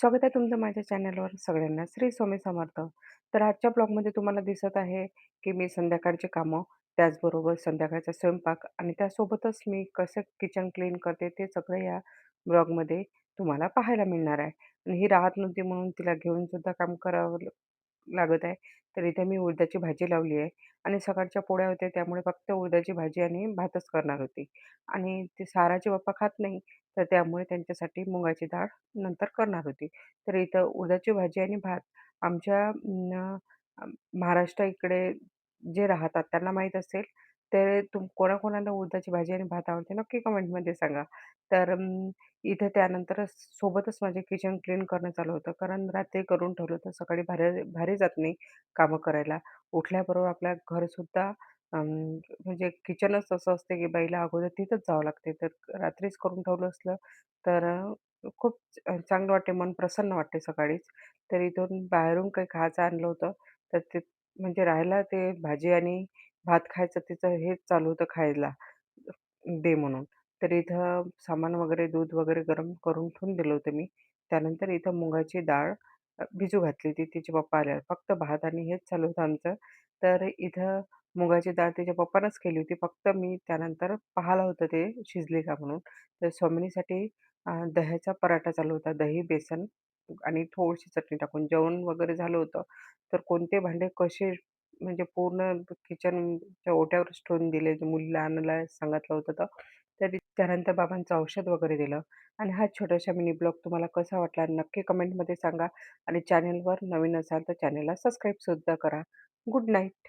स्वागत आहे तुमचं माझ्या चॅनलवर. सगळ्यांना श्री स्वामी समर्थ. तर आजच्या ब्लॉगमध्ये तुम्हाला दिसत आहे, की मी संध्याकाळची कामं, त्याचबरोबर संध्याकाळचा स्वयंपाक आणि त्यासोबतच मी कसं किचन क्लीन करते ते सगळं या ब्लॉगमध्ये तुम्हाला पाहायला मिळणार आहे. आणि ही राहत नव्हती म्हणून तिला घेऊन सुद्धा काम करावं लागत आहे. तर इथे मी उडदाची भाजी लावली आहे आणि सकाळच्या पोळ्या होत्या त्यामुळे फक्त उडदाची भाजी आणि भातच करणार होती. आणि ते साराचे पप्पा खात नाही, तर त्यामुळे त्यांच्यासाठी मुगाची डाळ नंतर करणार होती. तर इथं उडदाची भाजी आणि भात आमच्या महाराष्ट्र इकडे जे राहतात त्यांना माहीत असेल, तर कोणाकोणाला उडदाची भाजी आणि भात आवडते नक्की कमेंटमध्ये सांगा. तर इथे त्यानंतर सोबतच माझे किचन क्लीन करणं चालू होतं. कारण रात्री करून ठेवलं तर सकाळी भारी भारी जात नाही कामं करायला. उठल्याबरोबर आपल्या घरसुद्धा म्हणजे किचनच असं असते, की बाईला अगोदर तिथंच जावं लागते. तर रात्रीच करून ठेवलं असलं तर खूप चांगलं वाटते, मन प्रसन्न वाटते सकाळीच. तर इथून बाहेरून काही खायचं आणलं होतं, तर ते म्हणजे राहायला ते भाजी आणि भात खायचं तिचं हेच चालू होतं खायला दे म्हणून. तर इथं सामान वगैरे, दूध वगैरे गरम करून ठेवून दिलं होतं मी. त्यानंतर इथं मुगाची डाळ भिजू घातली होती. तिचे पप्पा आल्यावर. फक्त भात आणि हेच चालू होतं आमचं. तर इथं मुगाची डाळ तिच्या पप्पानंच केली होती. फक्त मी त्यानंतर पाहिलं होतं ते शिजली का म्हणून. तर स्वामिनीसाठी दह्याचा पराठा चालू होता. दही, बेसन आणि थोडीशी चटणी टाकून. जेवण वगैरे झालं होतं. तर कोणते भांडे कसे म्हणजे पूर्ण किचनच्या ओट्यावरच ठेवून दिले. जे मुलीला आणायला सांगितलं होतं तर. तर त्यानंतर बाबांचं औषध वगैरे दिलं आणि हा छोटासा मिनी ब्लॉग तुम्हाला कसा वाटला नक्की कमेंटमध्ये सांगा आणि चॅनलवर नवीन असाल तर चॅनलला सबस्क्राईब सुद्धा करा. Good night.